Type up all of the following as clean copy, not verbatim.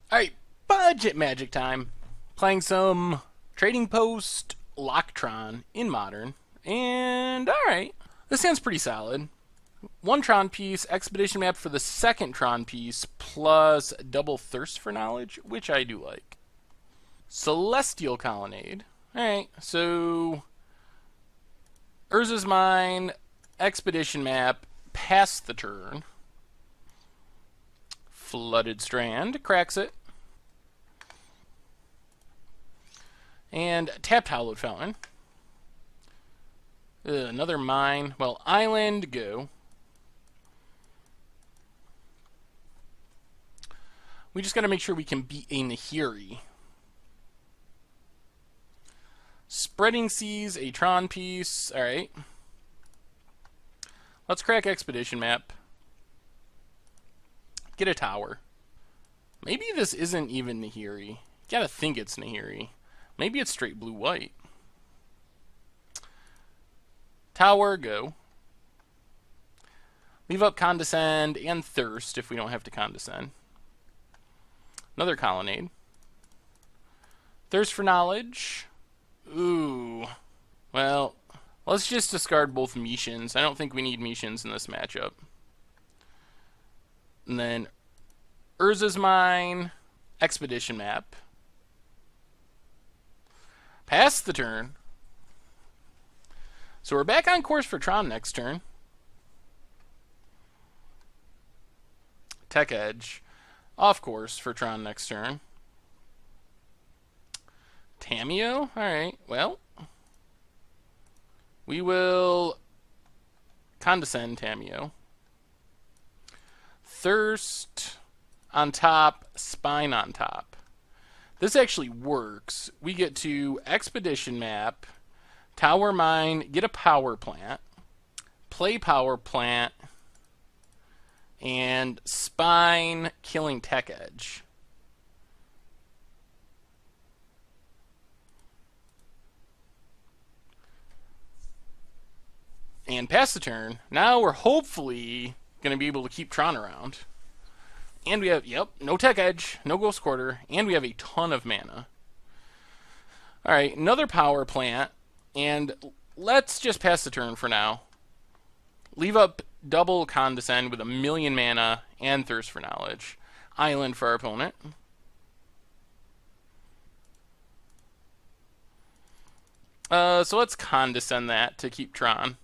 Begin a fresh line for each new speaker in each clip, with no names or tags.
Alright, budget magic time. Playing some Trading Post Tron in Modern. And alright, this hand's pretty solid. One Tron piece, Expedition Map for the second Tron piece, plus double Thirst for Knowledge, which I do like. Celestial Colonnade. Alright, so Urza's Mine, Expedition Map, pass the turn. Flooded Strand, cracks it. And tapped Hallowed Fountain. Another mine. Well, island, go. We just gotta make sure we can beat a Nahiri. Spreading Seas, a Tron piece. Alright. Let's crack Expedition Map. Get a tower. Maybe this isn't even Nahiri. Gotta think it's Nahiri. Maybe it's straight blue-white. Tower, go. Leave up Condescend and Thirst if we don't have to Condescend. Another Colonnade. Thirst for Knowledge. Ooh. Well, let's just discard both Mishans. I don't think we need Mishans in this matchup. And then Urza's Mine, Expedition Map. Pass the turn. So we're back on course for Tron next turn. Tech Edge. Off course for Tron next turn. Tamiyo? Alright, well. We will Condescend Tamiyo. Thirst on top, Spine on top. This actually works. We get to Expedition Map, Tower Mine, get a Power Plant, play Power Plant, and Spine killing Tech Edge. And pass the turn. Now we're hopefully going to be able to keep Tron around. And we have, yep, no Tech Edge, no Ghost Quarter, and we have a ton of mana. Alright, another Power Plant, and let's just pass the turn for now. Leave up double Condescend with 1,000,000 mana and Thirst for Knowledge. Island for our opponent. So let's Condescend that to keep Tron.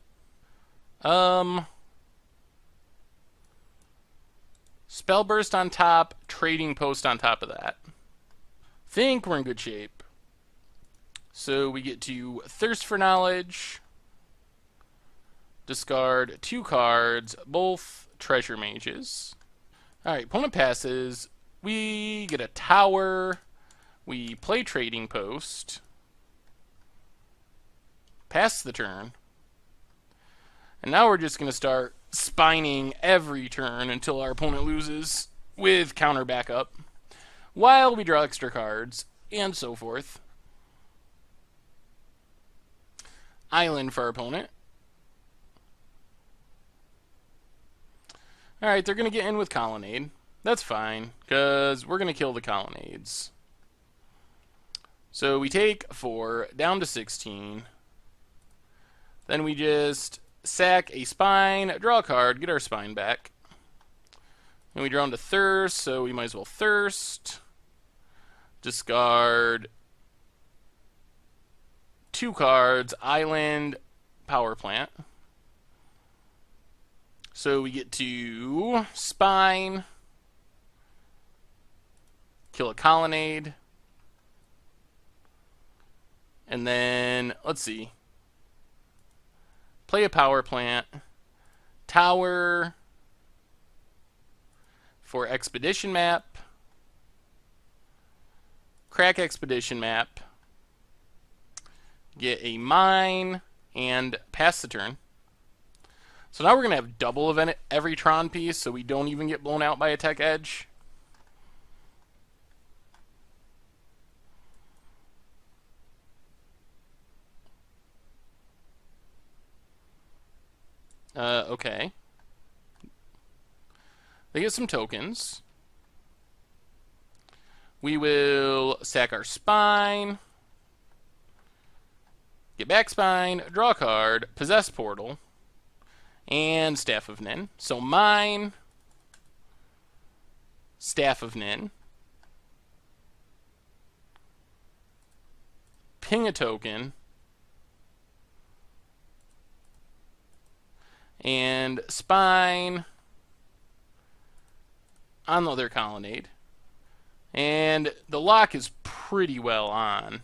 Spell Burst on top, Trading Post on top of that. Think we're in good shape. So we get to Thirst for Knowledge. Discard 2 cards, both Treasure Mages. Alright, opponent passes. We get a Tower. We play Trading Post. Pass the turn. And now we're just going to start spining every turn until our opponent loses with counter backup, while we draw extra cards, and so forth. Island for our opponent. Alright, they're going to get in with Colonnade. That's fine, because we're going to kill the Colonnades. So we take 4, down to 16. Then we just sack a Spine, draw a card, get our Spine back. And we draw into Thirst, so we might as well Thirst. Discard 2 cards, Island, Power Plant. So we get to Spine, kill a Colonnade, and then, let's see, play a Power Plant, Tower for Expedition Map, crack Expedition Map, get a Mine, and pass the turn. So now we're going to have double of every Tron piece, so we don't even get blown out by a Tech Edge. Okay. They get some tokens. We will sack our Spine, get back Spine, draw a card, possess Portal, and Staff of Nin. So mine, Staff of Nin, ping a token, and Spine on the other colonnade. And the lock is pretty well on.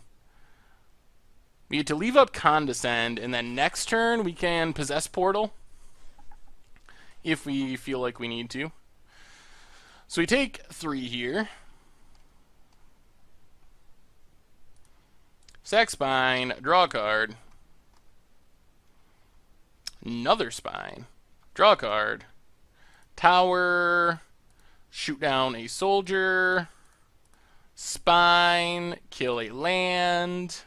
We get to leave up Condescend, and then next turn we can possess Portal if we feel like we need to. So we take 3 here. Sack Spine, draw a card. Another Spine, draw a card. Tower, shoot down a soldier. Spine, kill a land.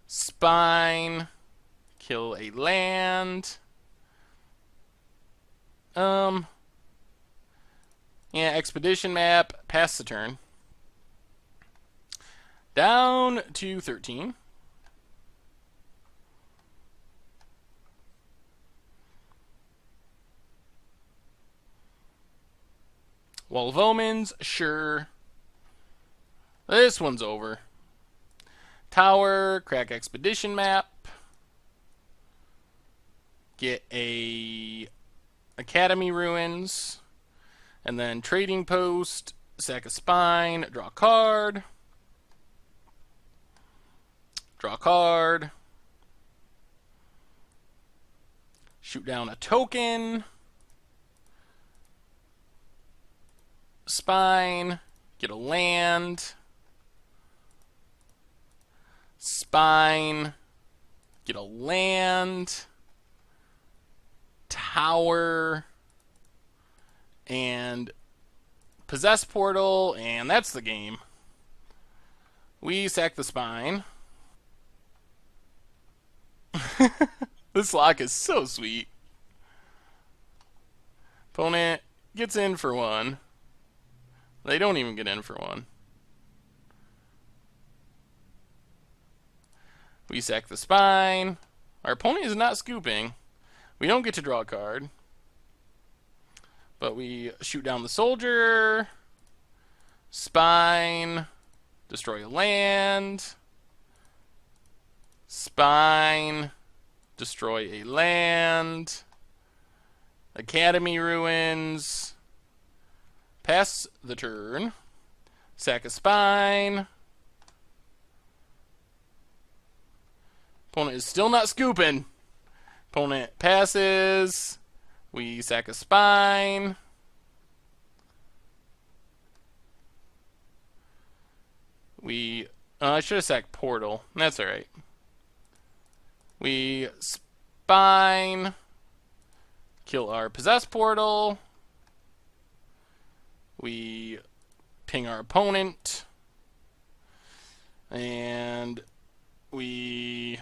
Spine, kill a land. Yeah, expedition map, pass the turn. Down to 13. Wall of Omens, sure. This one's over. Tower, crack expedition map. Get a Academy Ruins. And then trading post, sack a Spine, draw a card. Draw a card. Shoot down a token. Spine, get a land. Spine, get a land. Tower, and possess Portal, and that's the game. We sack the Spine. This lock is so sweet. Opponent gets in for 1. They don't even get in for 1. We sack the Spine. Our opponent is not scooping. We don't get to draw a card. But we shoot down the soldier. Spine. Destroy a land. Spine. Destroy a land. Academy Ruins. Pass the turn. Sack a Spine. Opponent is still not scooping. Opponent passes. We sack a Spine. I should have sacked Portal. That's alright. We Spine. Kill our possess Portal. We ping our opponent. And we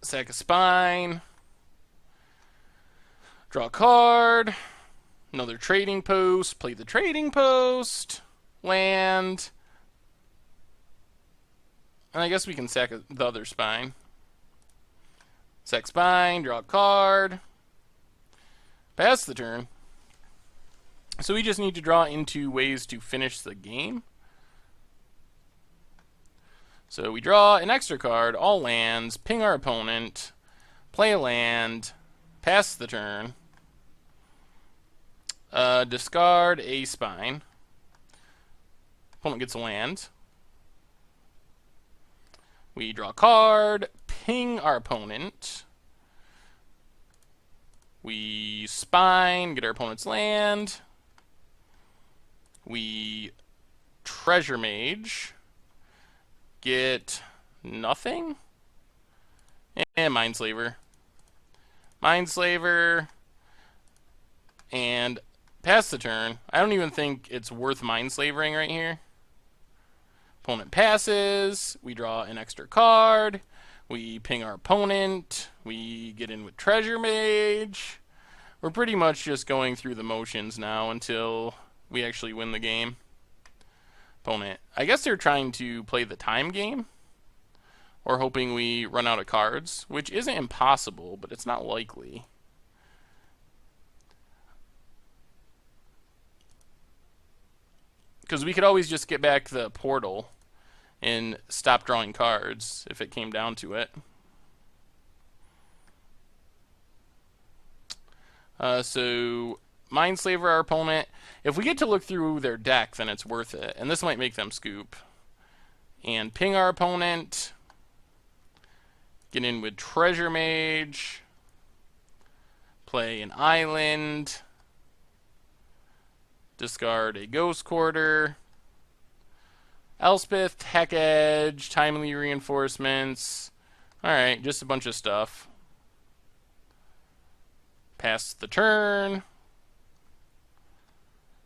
sack a Spine. Draw a card. Another trading post. Play the trading post. Land. And I guess we can sack the other Spine. Sack Spine. Draw a card. Pass the turn. So we just need to draw into ways to finish the game. So we draw an extra card, all lands, ping our opponent, play a land, pass the turn, discard a Spine. Opponent gets a land. We draw a card, ping our opponent. We Spine, get our opponent's land. We Treasure Mage, get nothing. And Mindslaver. Mindslaver. And pass the turn. I don't even think it's worth Mindslavering right here. Opponent passes. We draw an extra card. We ping our opponent. We get in with Treasure Mage. We're pretty much just going through the motions now until we actually win the game. Opponent. I guess they're trying to play the time game, or hoping we run out of cards, which isn't impossible, but it's not likely. Because we could always just get back the portal and stop drawing cards if it came down to it. So Mindslaver our opponent. If we get to look through their deck, then it's worth it. And this might make them scoop. And ping our opponent. Get in with Treasure Mage. Play an island. Discard a Ghost Quarter. Elspeth, Heck Edge, Timely Reinforcements. Alright, just a bunch of stuff. Pass the turn.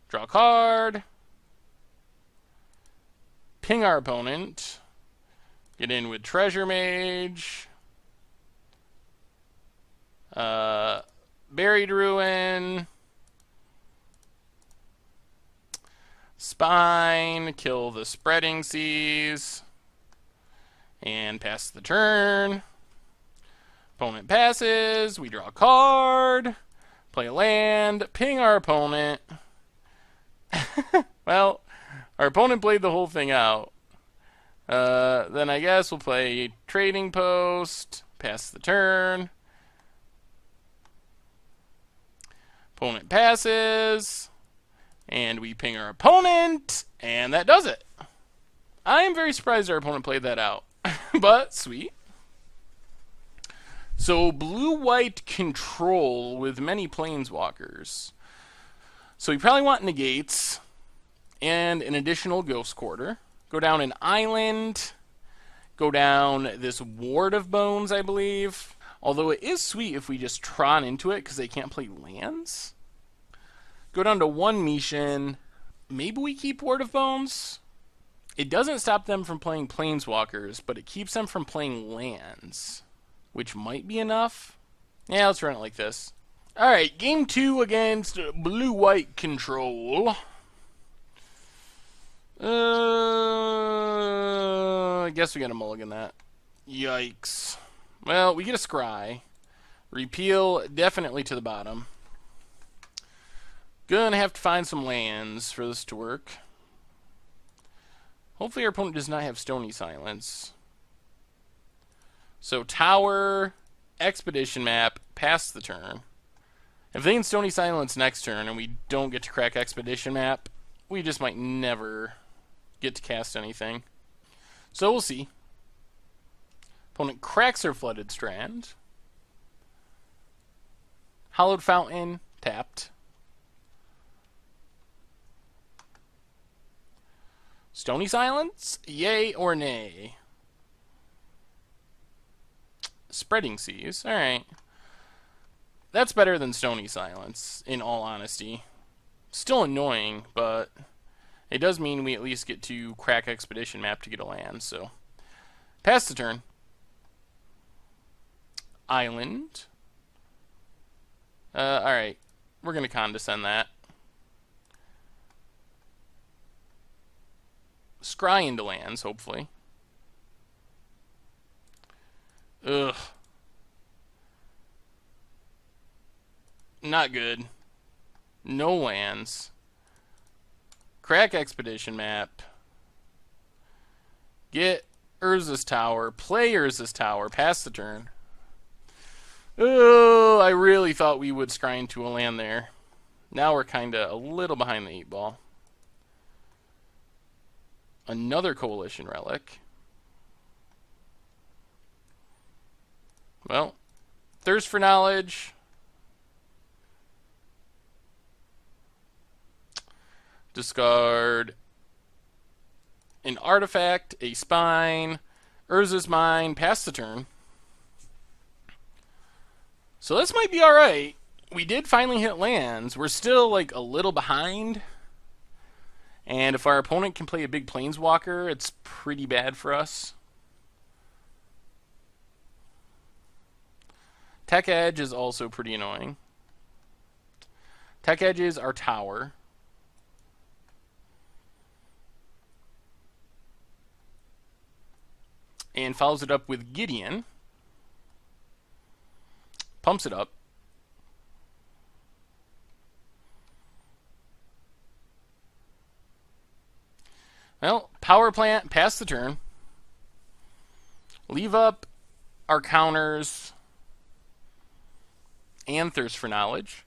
Draw a card. Ping our opponent. Get in with Treasure Mage. Buried Ruin. Spine. Kill the Spreading Seas. And pass the turn. Opponent passes. We draw a card. Play a land. Ping our opponent. Well, our opponent played the whole thing out. Then I guess we'll play Trading Post. Pass the turn. Opponent passes. And we ping our opponent. And that does it. I am very surprised our opponent played that out. But, sweet. So, blue-white control with many planeswalkers. So we probably want negates and an additional Ghost Quarter. Go down an island. Go down this Ward of Bones, I believe. Although it is sweet if we just Tron into it because they can't play lands. Go down to one Mishin. Maybe we keep Ward of Bones. It doesn't stop them from playing planeswalkers, but it keeps them from playing lands, which might be enough. Yeah, let's run it like this. Alright, game 2 against blue-white control. I guess we gotta mulligan that. Yikes. Well, we get a scry. Repeal definitely to the bottom. Gonna have to find some lands for this to work. Hopefully our opponent does not have Stony Silence. So tower, expedition map, pass the turn. If they can Stony Silence next turn and we don't get to crack expedition map, we just might never get to cast anything. So we'll see. Opponent cracks her Flooded Strand. Hallowed Fountain, tapped. Stony Silence, yay or nay? Spreading Seas, alright. That's better than Stony Silence, in all honesty. Still annoying, but it does mean we at least get to crack Expedition Map to get a land, so. Pass the turn. Island. Alright. We're going to condescend that. Scry into lands, hopefully. Ugh. Not good. No lands. Crack Expedition Map. Get Urza's Tower. Play Urza's Tower. Pass the turn. Oh, I really thought we would scry into a land there. Now we're kind of a little behind the 8-ball. Another Coalition Relic. Well, Thirst for Knowledge. Discard an artifact, a spine, Urza's Mine, pass the turn. So this might be alright. We did finally hit lands. We're still like a little behind. And if our opponent can play a big planeswalker, it's pretty bad for us. Tech Edge is also pretty annoying. Tech Edge is our tower. and follows it up with Gideon. Pumps it up. Well, power plant, pass the turn. Leave up our counters and Thirst for Knowledge.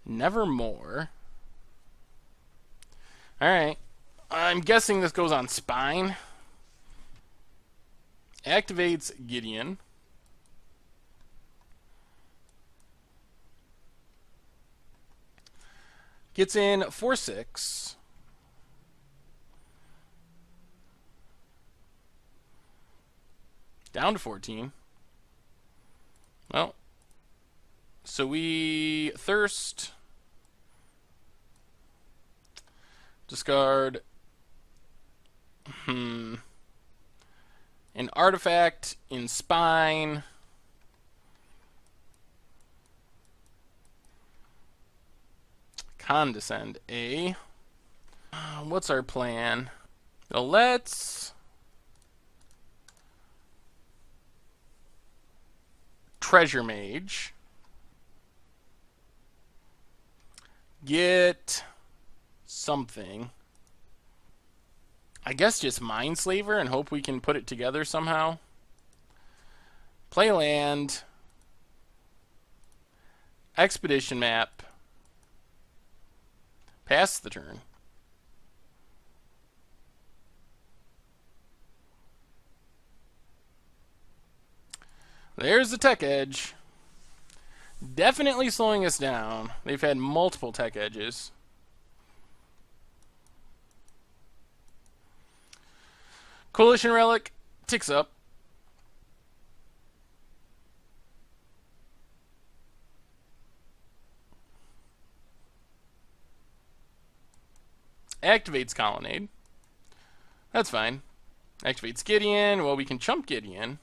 Nevermore. Alright. I'm guessing this goes on Spine. Activates Gideon. Gets in 4/6. Down to 14. Well, so we thirst. Discard. An artifact in Spine. Condescend A. What's our plan? Well, let's Treasure Mage. Get something. I guess just Mindslaver and hope we can put it together somehow. Play land. Expedition map. Pass the turn. There's the tech edge. Definitely slowing us down. They've had multiple tech edges. Coalition Relic ticks up. Activates Colonnade. That's fine. Activates Gideon. Well, we can chump Gideon.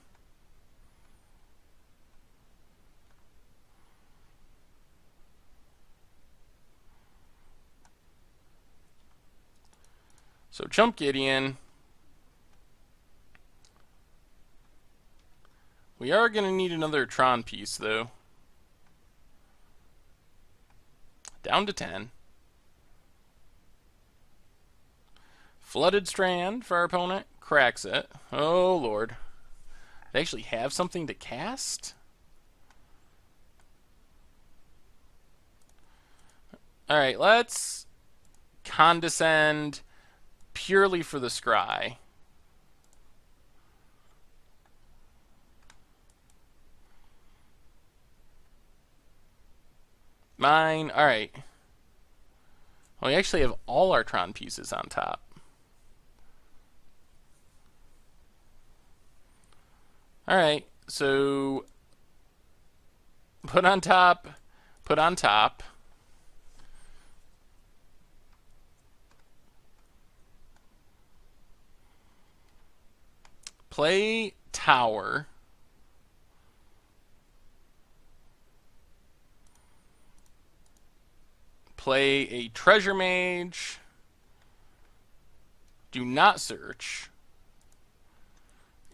So chump Gideon. We are going to need another Tron piece, though. Down to 10. Flooded Strand for our opponent. Cracks it. Oh, Lord. They actually have something to cast? Alright, let's Condescend purely for the scry. Mine. Alright. Well, we actually have all our Tron pieces on top. Alright, so put on top, put on top. Play tower. Play a treasure mage. Do not search.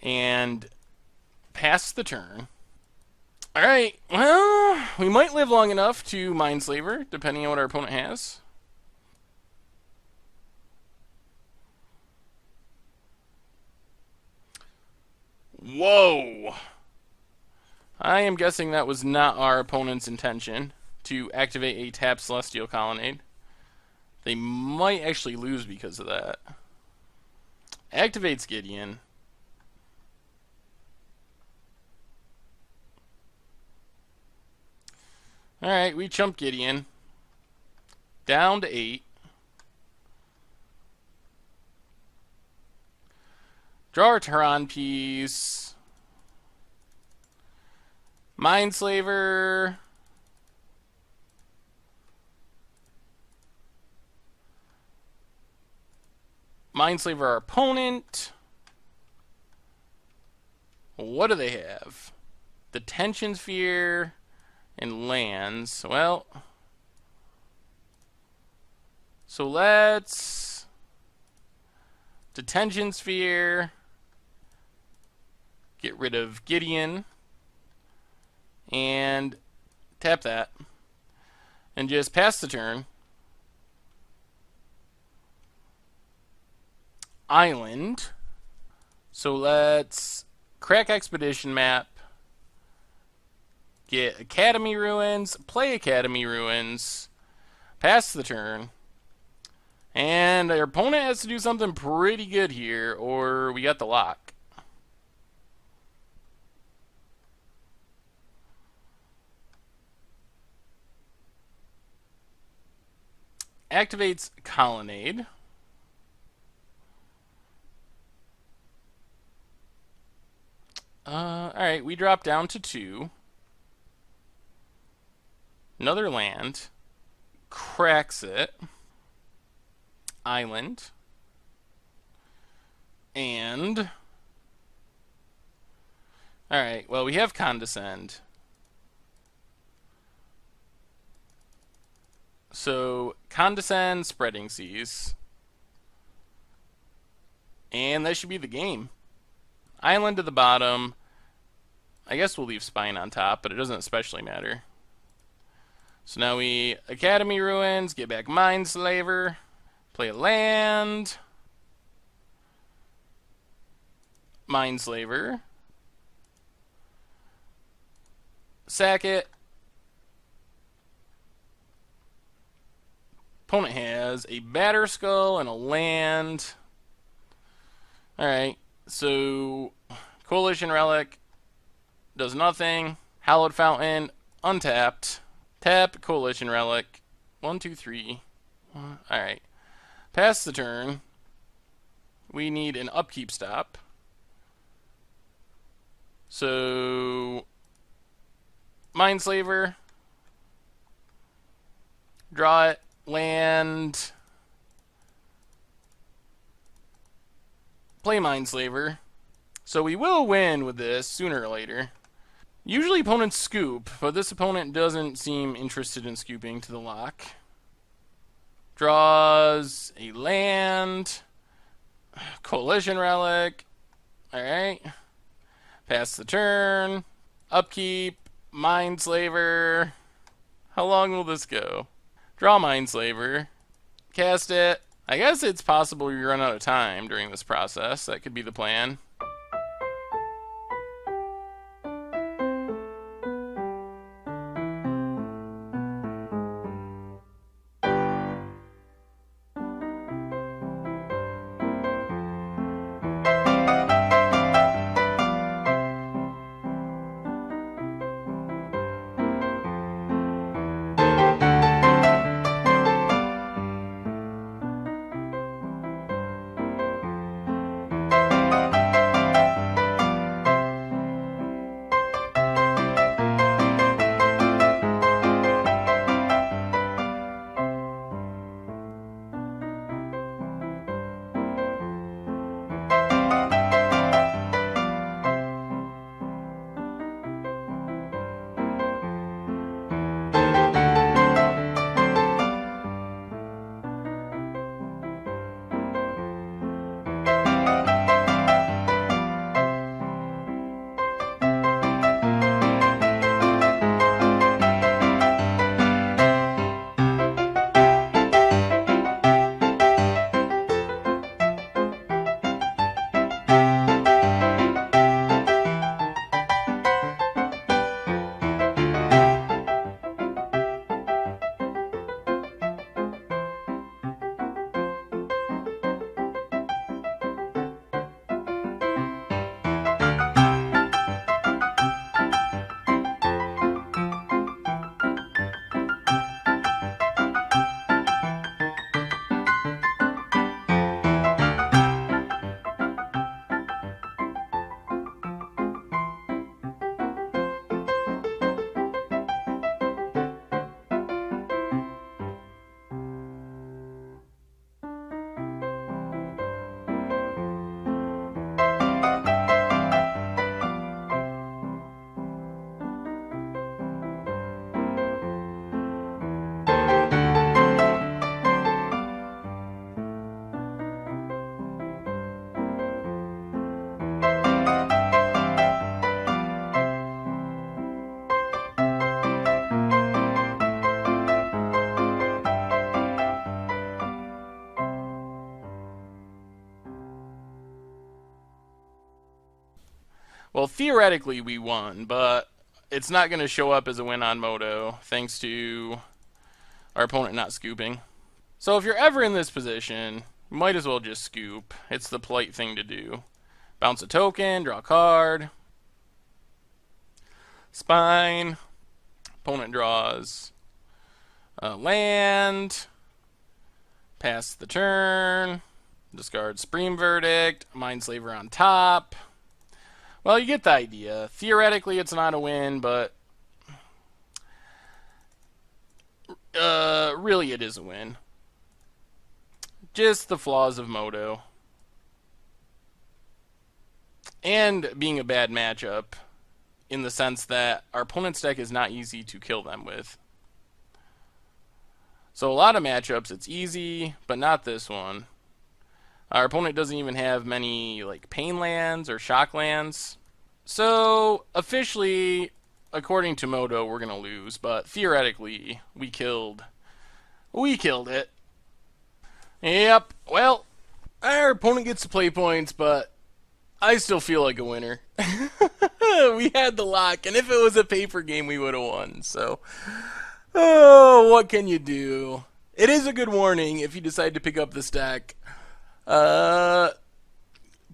And pass the turn. Alright, well, we might live long enough to Mindslaver, depending on what our opponent has. Whoa! I am guessing that was not our opponent's intention to activate a tap Celestial Colonnade. They might actually lose because of that. Activates Gideon. Alright, we chump Gideon. Down to 8. Draw a Tron piece. Mindslaver. Mindslaver our opponent. What do they have? The Tension Sphere and lands. Well, So let's Detention Sphere, get rid of Gideon, and tap that, and just pass the turn. Island. So let's crack Expedition Map, get Academy Ruins, play Academy Ruins, pass the turn, and our opponent has to do something pretty good here, or we got the lock. Activates Colonnade. Alright, we drop down to 2. Another land. Cracks it. Island. And... Alright, well, we have Condescend. So, Condescend, Spreading Seas. And that should be the game. Island to the bottom. I guess we'll leave Spine on top, but it doesn't especially matter. So now we Academy Ruins, get back Mindslaver, play a land, Mindslaver, sack it. Opponent has a Batter Skull and a land. Alright, so Coalition Relic does nothing. Hallowed Fountain, untapped. Tap Coalition Relic. 1, 2, 3. Alright. Pass the turn. We need an upkeep stop. So Mindslaver. Draw it. Land. Play Mindslaver. So we will win with this sooner or later. Usually opponents scoop, but this opponent doesn't seem interested in scooping to the lock. Draws a land. Coalition Relic. Alright. Pass the turn. Upkeep. Mindslaver. How long will this go? Draw Mindslaver. Cast it. I guess it's possible we run out of time during this process. That could be the plan. Well, theoretically we won, but it's not going to show up as a win on Moto thanks to our opponent not scooping. So if you're ever in this position, you might as well just scoop. It's the polite thing to do. Bounce a token, draw a card. Spine. Opponent draws land. Pass the turn. Discard Supreme Verdict. Mindslaver on top. Well, you get the idea. Theoretically, it's not a win, but really it is a win. Just the flaws of Moto. And being a bad matchup in the sense that our opponent's deck is not easy to kill them with. So a lot of matchups, it's easy, but not this one. Our opponent doesn't even have many like pain lands or shock lands. So officially, according to Moto, we're gonna lose, but theoretically, we killed it. Yep. Well, our opponent gets the play points, but I still feel like a winner. We had the lock, and if it was a paper game, we would have won. So, oh, what can you do? It is a good warning if you decide to pick up this deck. Probably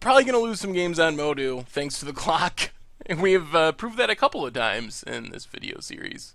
going to lose some games on Modu, thanks to the clock. And we have proved that a couple of times in this video series.